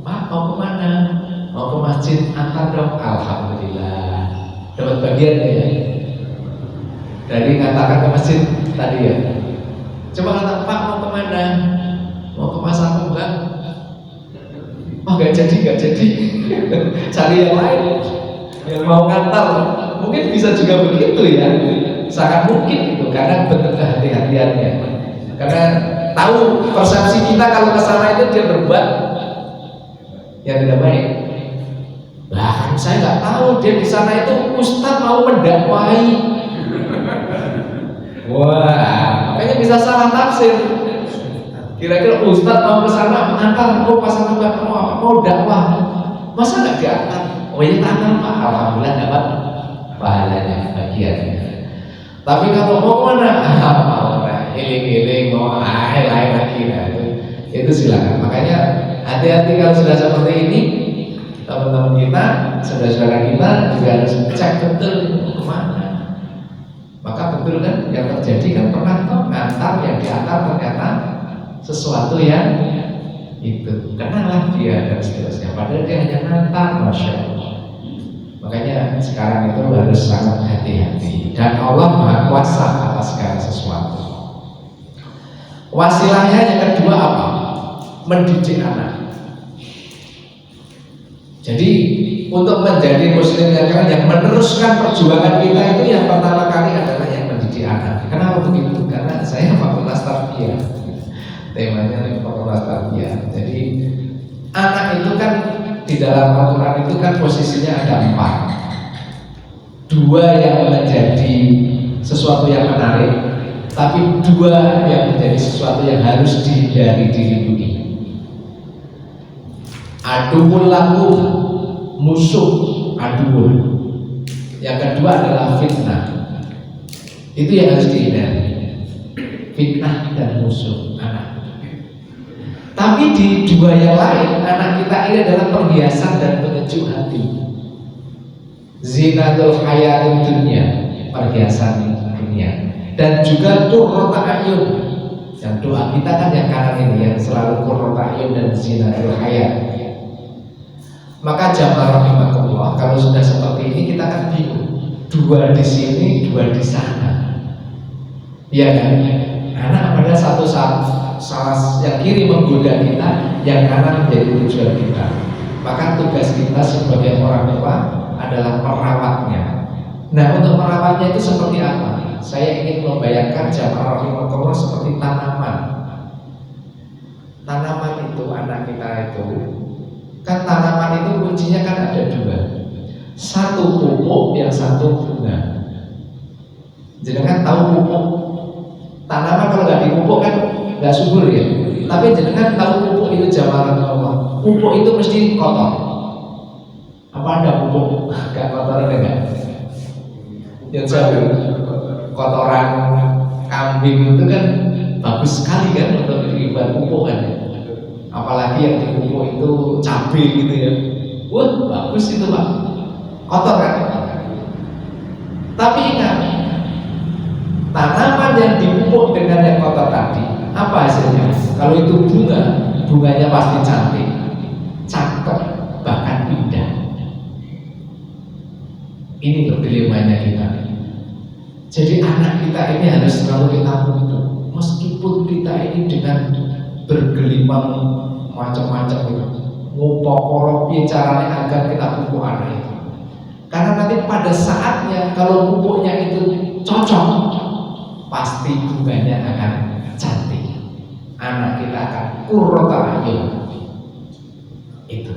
Pak mau kemana? Mau ke masjid, antar dong. Alhamdulillah dapat bagian ya dari katakan ke masjid tadi ya. Coba kata Pak mau kemana? Mau ke pasar enggak? Oh gak jadi cari yang lain yang mau ngantar. Mungkin bisa juga begitu ya, sangat mungkin itu karena bentuk kehati-hatiannya. Karena tahu persepsi kita kalau ke sana itu dia berbuat yang tidak baik. Bahkan saya nggak tahu dia di sana itu ustadz mau mendakwahi. Wah, makanya bisa salah tafsir. Kira-kira ustadz mau ke sana mengantar, pasang tempat mau dakwah, masa nggak diantar? Oh ya tangan Pak, alhamdulillah dapat pahalanya bagiannya. Tapi kalau mau mana? Mau iling-iling, mau lain lagi, nah itu silakan. Makanya hati-hati kalau sudah seperti ini, teman-teman kita, saudara-saudara kita juga harus cek betul kemana. Maka betul kan yang terjadi kan pernah tuh ngantar yang diantar ternyata sesuatu yang itu kenal dia dan seterusnya. Padahal dia hanya ngantar, masya Allah. Makanya sekarang itu harus sangat hati-hati. Dan Allah Maha Kuasa atas segala sesuatu. Wasilahnya yang kedua apa? Mendidik anak. Jadi untuk menjadi muslim yang keren, yang meneruskan perjuangan kita itu yang pertama kali adalah yang mendidik anak. Kenapa begitu? Karena saya fakultas tarbiyah. Temanya fakultas tarbiyah. Jadi anak itu kan di dalam Al-Quran itu kan posisinya ada 4. 2 yang menjadi sesuatu yang menarik, tapi 2 yang menjadi sesuatu yang harus dihindari, dilindungi. Aduul lakum, musuh, aduul. Yang kedua adalah fitnah. Itu yang harus dihindari. fitnah dan musuh anak. Tapi di dua yang lain, anak kita ini adalah perhiasan dan penyejuk hati. Zinatul hayatid dunya, perhiasan dunia, dan juga qurrata ayun. Yang doa kita kan yang kanan ini, yang selalu qurrata ayun dan zinatul hayat. Maka jamaah rahimakumullah, kalau sudah seperti ini kita kan bingung. Dua di sini, dua di sana. Iya kan? Anak pada satu saat salah yang kiri menggoda kita, yang kanan menjadi tujuan kita. Maka tugas kita sebagai orang tua adalah merawatnya. Nah, untuk merawatnya itu seperti apa? Saya ingin membayangkan jamaah rahimakumullah seperti tanaman. Tanaman itu, anak kita itu, kan tanaman itu kuncinya kan ada dua. Satu pupuk, yang satu bunga. Jenengan tahu pupuk? Tanaman kalau nggak dipupuk kan nggak subur ya. Tapi jenengan tahu pupuk itu jamaah Allah. Pupuk itu mesti kotor. Apa ada pupuk nggak kotor enggak? Yang saya kotoran kambing itu kan bagus sekali kan untuk dibuat pupuk kan. Apalagi yang dipupuk itu cabai gitu ya. Wah, bagus itu Pak. Kotor kan? Tapi ingat, tanaman yang dipupuk dengan yang kotor tadi, apa hasilnya? Kalau itu bunga, bunganya pasti cantik, cakep, bahkan indah. Ini loh dilemanya kita. Jadi anak kita ini harus selalu kita pupuk, meskipun kita ini dengan bergelimang macam-macam itu, ngupok caranya agar kita pupuk anak itu. Karena nanti pada saatnya kalau pupuknya itu cocok, pasti bunganya akan cantik. Anak kita akan qurrata ayun. Itu.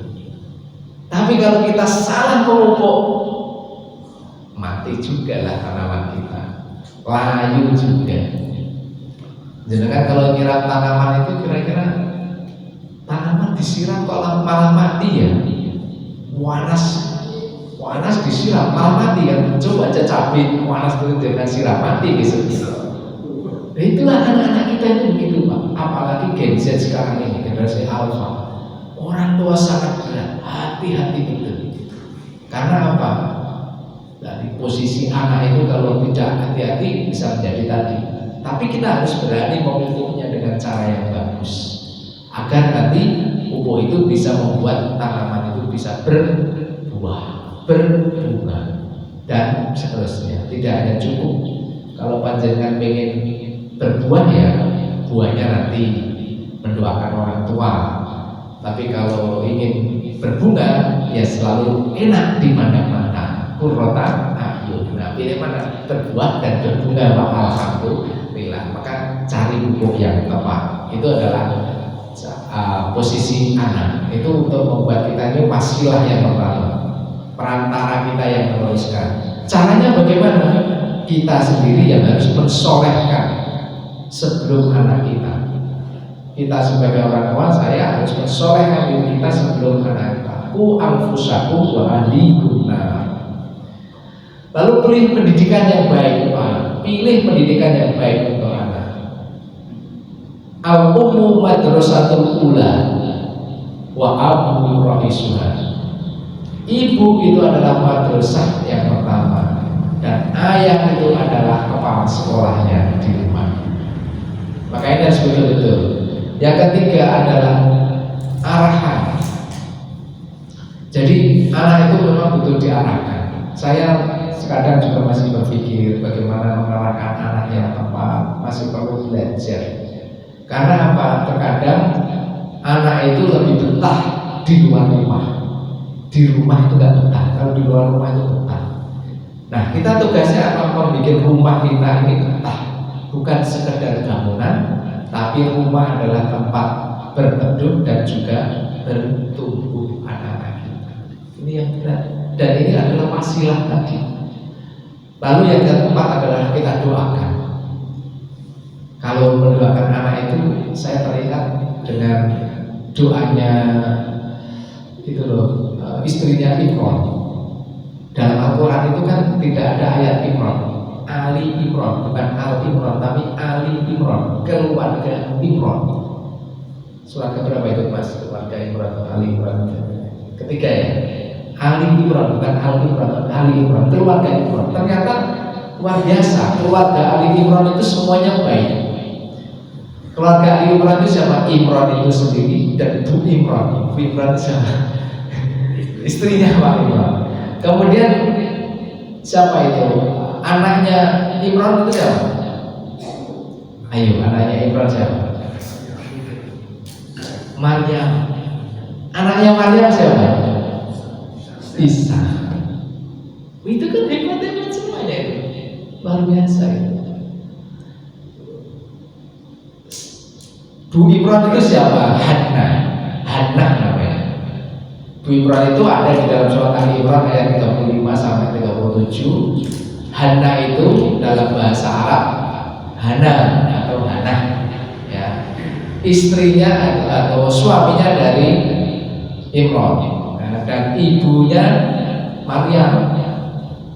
Tapi kalau kita salah memupuk, mati juga lah tanaman kita, layu juga. Jangan kalau nyiram tanaman itu kira-kira tanaman disiram kok malah mati ya. Wanas disiram malah mati ya. Coba aja cabai wanas itu dengan siram mati gitu. Nah, itulah anak-anak kita ini begitu Pak. Apalagi Gen Z sekarang ini, generasi Alpha. Orang tua sangat berat, hati-hati betul. Karena apa? Dari posisi anak itu kalau tidak hati-hati bisa menjadi tadi. Tapi kita harus berani memupuknya dengan cara yang bagus, agar nanti pupuk itu bisa membuat tanaman itu bisa berbuah, berbunga, dan seterusnya. Tidak hanya cukup kalau panjenengan pengen berbuah ya buahnya nanti mendoakan orang tua. Tapi kalau ingin berbunga ya selalu enak dipandang mata, qurrata ayun. Nah, pilih mana? Berbuah dan berbunga, alhamdulillah. Maka cari pupuk yang tepat. Itu adalah posisi anak. Itu untuk membuat kita ini wasilah yang pertama, perantara kita yang meneruskan. Caranya bagaimana? Kita sendiri yang harus mensolehkan sebelum anak kita. Kita sebagai orang tua, saya harus mensolehkan diri kita sebelum anak kita. Ku anfusakum wa ahlikum nar. Lalu pilih pendidikan yang baik untuk anak. Pilih pendidikan yang baik untuk anak. Al-ummu madrasatul ula wa abu rahisuha. Ibu itu adalah madrasah yang pertama, dan ayah itu adalah kepala sekolahnya di rumah. Maka ini harus betul-betul. Yang ketiga adalah arahan. Jadi anak itu memang butuh diarahkan. Saya kadang juga masih berpikir bagaimana mengarahkan anak yang tepat, masih perlu belajar. Karena apa? Terkadang anak itu lebih betah di luar rumah. Di rumah itu nggak betah, kalau di luar rumah itu betah. Nah, kita tugasnya apa? Membuat rumah kita ini betah, bukan sekedar bangunan, tapi rumah adalah tempat berteduh dan juga bertumbuh anak-anak kita. Ini yang benar, dan ini adalah wasilah tadi. Lalu yang keempat adalah kita doakan. Kalau mendoakan anak itu, saya teringat dengan doanya itu loh, istrinya Imran. Dalam Al-Quran itu kan tidak ada ayat Imran, Ali Imran, bukan Al Imran tapi Ali Imran, keluarga Imran. Surat keberapa itu Mas? Keluarga Imran atau Ali Imran? Ketiga ya. Ali Imran, bukan Al Imran, Ali Imran, keluarga Imran. Ternyata luar biasa, keluarga Ali Imran itu semuanya baik. Keluarga Ali Imran itu siapa? Imran itu sendiri dan Bu Imran. Bu Imran siapa? Istrinya Pak Imran. Kemudian siapa itu? Anaknya Imran itu siapa? Ayo, anaknya Imran siapa? Maryam. Anaknya Maryam siapa? Isa. Itu kan hebat-hebat semuanya itu. Luar biasa itu. Bu Imran itu siapa? Hannah namanya. Bu Imran itu ada di dalam surat Ali Imran ayat 35 sampai 37. Hannah itu dalam bahasa Arab Hana atau Hannah ya. Istrinya atau suaminya dari Imran dan ibunya Maryam.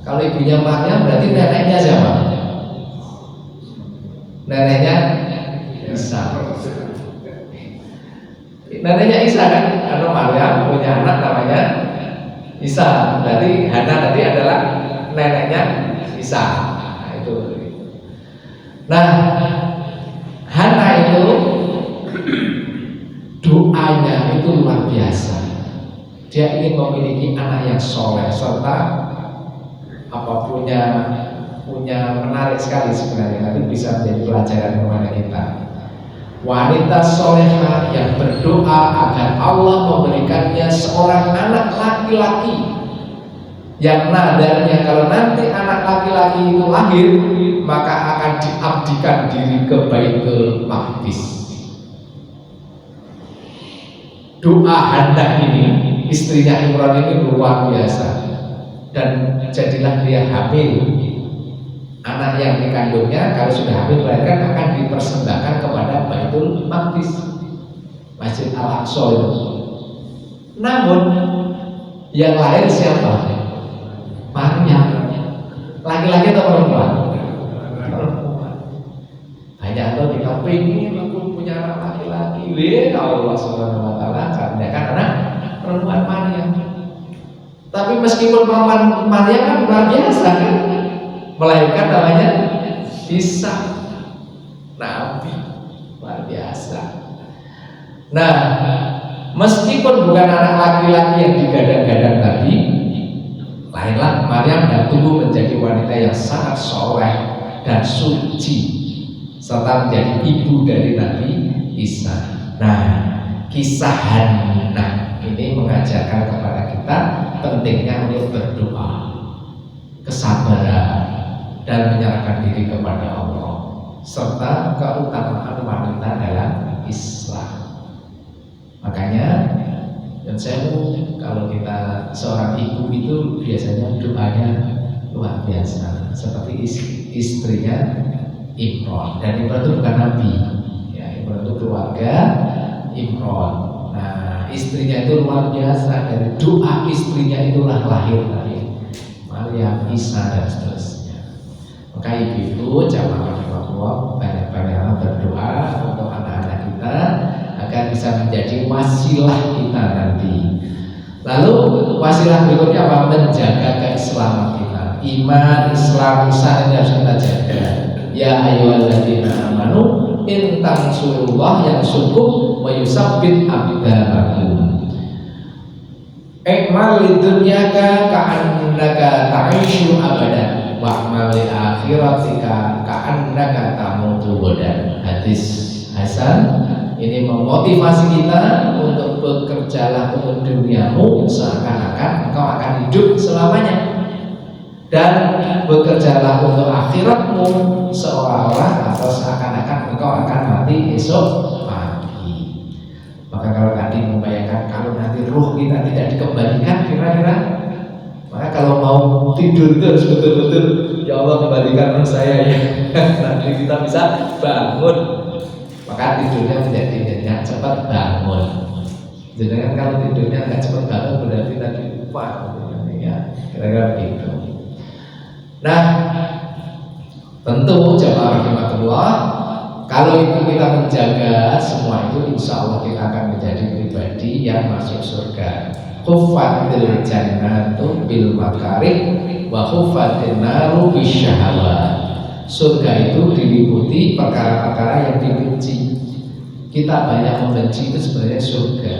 Kalau ibunya Maryam berarti neneknya siapa? Neneknya Isa. Neneknya Isa kan? Karena Maryam punya anak namanya Isa. Berarti Hana tadi adalah neneknya Isa. Nah, itu. Nah, Hana itu doanya itu luar biasa. Dia ingin memiliki anak yang soleh serta punya menarik sekali sebenarnya. Nanti bisa menjadi pelajaran kepada kita. Wanita solehah yang berdoa agar Allah memberikannya seorang anak laki-laki yang nadarnya kalau nanti anak laki-laki itu lahir maka akan diabdikan diri ke Baitul Maqdis. Doa Hannah ini, istrinya Imran ini luar biasa, dan jadilah dia hamil. Anak yang dikandungnya kalau sudah hamil melahirkan akan dipersembahkan kepada Baitul Maqdis, Masjid Al-Aqsa itu. Namun yang lahir siapa? Maryam. Laki-laki atau perempuan? Perempuan. Banyak tuh kita pengen aku punya anak laki-laki. Allah Subhanahu Wa Taala karuniakan anak perempuan Maryam. Tapi meskipun perempuan Maryam kan luar biasa kan, melahirkan namanya Isa, Nabi, luar biasa. Nah, meskipun bukan anak laki-laki yang digadang-gadang tadi, lahirlah Maryam dan tumbuh menjadi wanita yang sangat soleh dan suci, serta menjadi ibu dari Nabi Isa. Nah, kisah Hannah ini mengajarkan kepada kita pentingnya untuk berdoa, kesabaran, dan menyerahkan diri kepada Allah, serta keutamaan wanita dalam Islam. Makanya dan saya kalau kita seorang ibu itu biasanya doanya luar biasa, seperti istrinya Imran. Dan Imran itu bukan nabi ya, Imran itu keluarga Imran. Nah, istrinya itu luar biasa, dari doa istrinya itulah lahir Nabi Maryam, Isa, dan seterusnya. Maka ibu jamaah rahmatullah banyak-banyak berdoa untuk anak-anak kita agar bisa menjadi wasilah kita nanti. Lalu wasilah berikutnya apa? Menjaga keislaman kita. Iman, Islam, Islam ini harus kita jaga. Ya ayyuhalladzina amanu in tansurullah yansurkum wa yusabbit aqdamakum. Ikmal lidunyaka ka'annaka ta'ishu abadan wa'mal li akhiratika ka'annaka tamutu godan. Hadis Hasan ini memotivasi kita untuk bekerjalah untuk duniamu seakan-akan engkau akan hidup selamanya, dan bekerjalah untuk akhiratmu seolah-olah atau seakan-akan engkau akan mati esok pagi. Maka kalau tadi membayangkan kalau nanti ruh kita tidak dikembalikan, kira-kira, maka kalau mau tidur itu harus betul-betul ya Allah kembalikan ruh saya ya nanti kita bisa bangun. Maka tidurnya menjadi nyenyak, cepat bangun. Jadi kan kalau tidurnya nggak cepat bangun berarti tadi lupa ya, kira-kira begitu. Nah, Tentu jamaah rahmatullah, kalau itu kita menjaga semua itu, insya Allah kita akan menjadi pribadi yang masuk surga. Khuffatil jannatu bil makarih wa khuffatin naru bisyahawat. Surga itu diliputi perkara-perkara yang dibenci. Kita banyak membenci itu sebenarnya surga.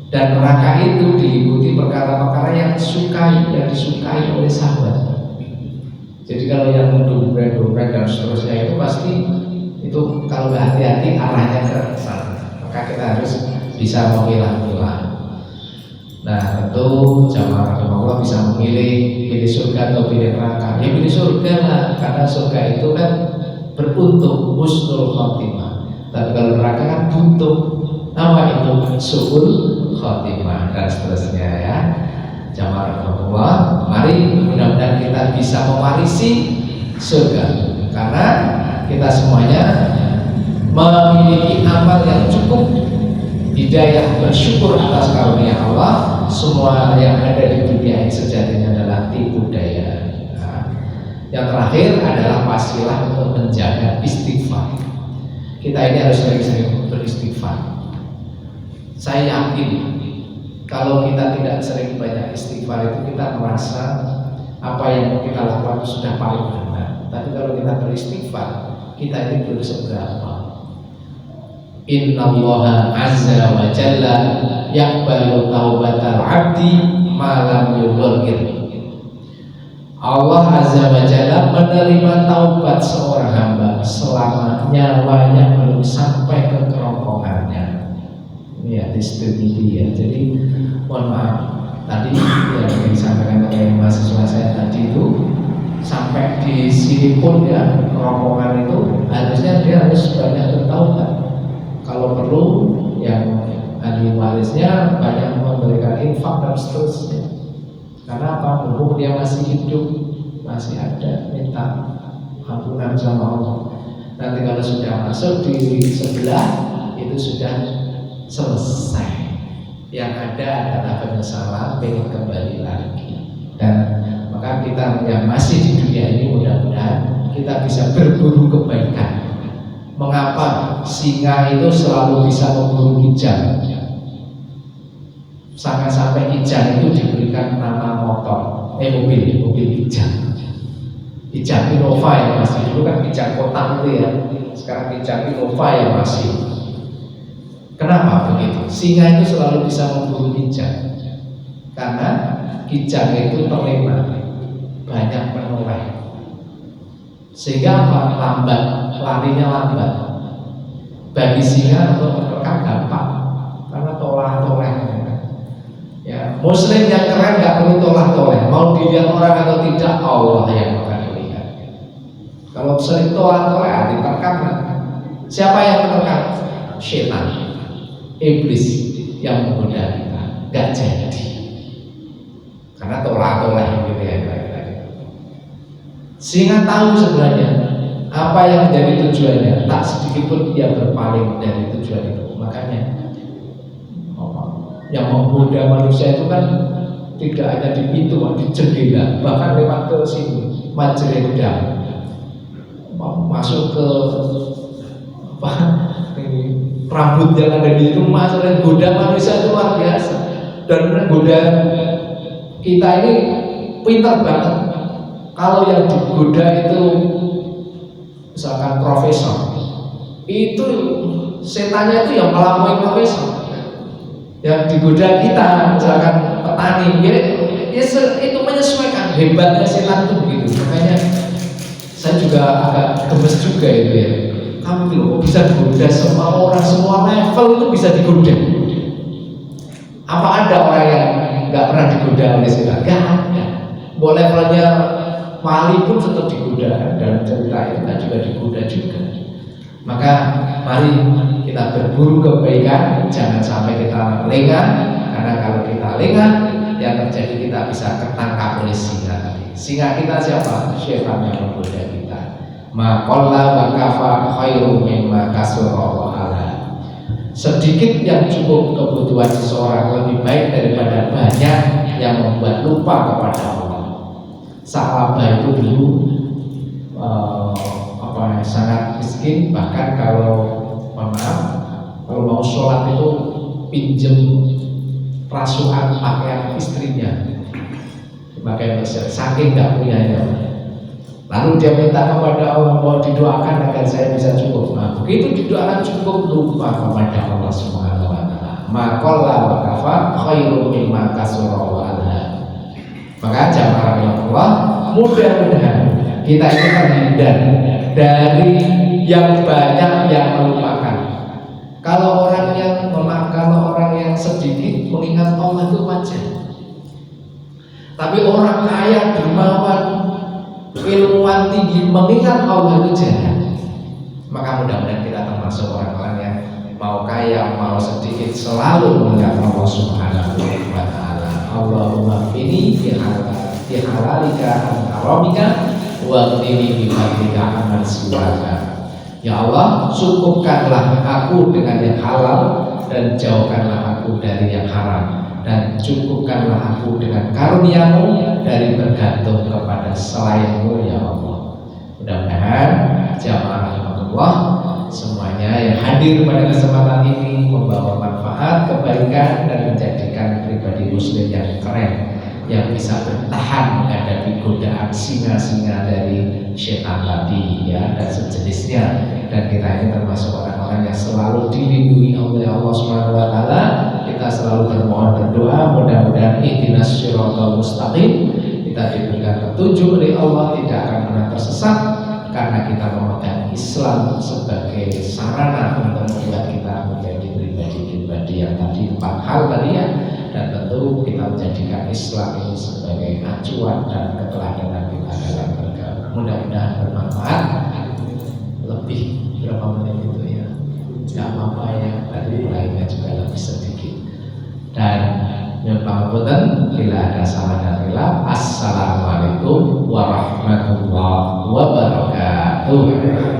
Dan neraka itu diliputi perkara-perkara yang disukai oleh sahabat. Jadi kalau yang dombrek dan seterusnya itu pasti itu kalau nggak hati-hati arahnya ke sana. Maka kita harus bisa memilah-milah. Nah tentu jamaah Allah bisa pilih surga atau pilih neraka. Ya pilih surga lah, karena surga itu kan beruntung husnul khotimah. Tapi kalau neraka kan buntu. Apa itu? Su'ul khotimah dan seterusnya ya. Jamaah Allah, mari mudah-mudahan kita bisa mewarisi surga, karena kita semuanya memiliki amal yang cukup, hidayah bersyukur atas karunia Allah. Semua yang ada di dunia ini sejatinya adalah tipu daya. Nah, yang terakhir adalah wasilah untuk menjaga istighfar. Kita ini harus sering-sering beristighfar. Saya yakin kalau kita tidak sering banyak istighfar itu kita merasa apa yang kita lakukan sudah paling benar. Tapi kalau kita beristighfar, kita ini belum seberapa. Innallaha azza wa jalla yaqbalu taubatal abdi ma lam yughargir. Allah azza wa jalla menerima taubat seorang hamba selama nyawanya belum sampai ke kerongkongannya. Ya, distribusi ya. Jadi mohon maaf tadi yang disampaikan oleh mahasiswa saya tadi itu sampai di sini pun ya rombongan itu harusnya dia harus banyak bertaubat. Kalau perlu yang ahli warisnya banyak memberikan infak dan seterusnya. Karena apa? Mumpung dia masih hidup, masih ada, minta ampunan sama Allah. Nanti kalau sudah masuk di sebelah itu sudah selesai. Yang ada adalah penyesalan, pengen kembali lagi. Dan maka kita yang masih di dunia ini mudah-mudahan kita bisa berburu kebaikan. Mengapa singa itu selalu bisa memburu kijang? Sampai kijang itu diberikan nama motor, mobil kijang. Kijang Innova ya masih, dulu kan kijang kotak itu ya. Sekarang kijang Innova ya masih. Kenapa begitu? Singa itu selalu bisa memburu kijang karena kijang itu terlena, banyak menoleh, sehingga lambat, larinya lambat. Bagi singa untuk menerkam gampang karena tolah-toleh. Ya, Muslim yang keren nggak perlu tolah-toleh, mau dilihat orang atau tidak Allah yang akan melihat. Kalau sering tolah-toleh, diterkam. Siapa yang menerkam? Syaitan. Iblis yang menggoda kita, gak jadi karena tolak-tolak gitu ya. Sehingga tahu sebenarnya apa yang menjadi tujuannya, tak sedikit pun dia berpaling dari tujuan itu. Makanya yang menggoda manusia itu kan tidak hanya di pintu, di jendela, bahkan lewat ke sini, majeredam, masuk ke apa ini, rambut yang ada di rumah, sering goda manusia itu luar biasa. Dan menggoda kita ini pintar banget. Kalau yang digoda itu misalkan profesor, itu setannya itu yang melampaui profesor. Yang digoda kita misalkan petani, ya itu menyesuaikan. Hebatnya setan itu begitu. Makanya saya juga agak gemes juga itu ya. Kamu loh bisa digoda semua orang, semua level itu bisa digoda. Apa ada orang yang nggak pernah digoda oleh setan? Nggak ada. Boleh levelnya wali pun tetap digoda, dan cerita itu kan juga digoda juga. Maka mari kita berburu kebaikan, jangan sampai kita lengah. Karena kalau kita lengah, yang terjadi kita bisa ketangkap oleh singa tadi. Singa kita siapa? Syaitan yang menggoda kita. Ma qalla wa kafa khairum mimma kasura wa ala. Sedikit yang cukup kebutuhan seseorang lebih baik daripada banyak yang membuat lupa kepada Allah. Sahabat itu dulu sangat miskin, bahkan kalau maaf kalau mau sholat itu pinjem rasukan pakaian istrinya sebagai saking nggak punyanya. Lalu dia minta kepada Allah, mau didoakan agar saya bisa cukup. Nah, begitu didoakan cukup, lupa kepada Allah Subhanahu wa taala. Maqalla wa kafa khairum mimma kasura wa alha. Maka jamaah Allah, mudah-mudahan kita ini terhindar dari yang banyak yang melupakan. Kalau orang yang kalau orang yang sedikit mengingat Allah itu wajar. Tapi orang kaya, dermawan, ilmuwan tinggi mengingat Allah itu jangan. Maka mudah-mudahan kita termasuk orang-orang yang mau kaya mau sedikit selalu mengingat Allah Subhanahu wa taala. Allahumma qini fi halalika an haramika wa qini bi fadlika amman siwaka. Ya Allah, cukupkanlah aku dengan yang halal dan jauhkanlah aku dari yang haram, dan cukupkanlah aku dengan karunia-Mu dari bergantung kepada selain-Mu ya Allah. Mudah-mudahan jamaah Allah semuanya yang hadir pada kesempatan ini membawa manfaat, kebaikan, dan menjadikan pribadi muslim yang keren, yang bisa bertahan menghadapi godaan singa-singa dari syaitan tadi ya dan sejenisnya. Dan kita ini termasuk orang-orang yang selalu dilindungi oleh Allah Subhanahu wa taala. Kita selalu bermohon berdoa mudah-mudahan ihdinas shiratal mustaqim, kita diberikan petunjuk oleh Allah, tidak akan pernah tersesat karena kita memegang Islam sebagai sarana untuk membuat kita menjadi pribadi-pribadi yang tadi 4 hal tadi ya. Dan tentu kita menjadikan Islam ini sebagai acuan dan keteladanan kita dalam beragama. Mudah-mudahan bermanfaat. Lebih berapa menit itu ya? Tidak apa-apa ya. Tadi mulainya juga lebih sedikit. Dan yang pangapunten bila ada salah dan hilaf. Assalamualaikum warahmatullahi wabarakatuh.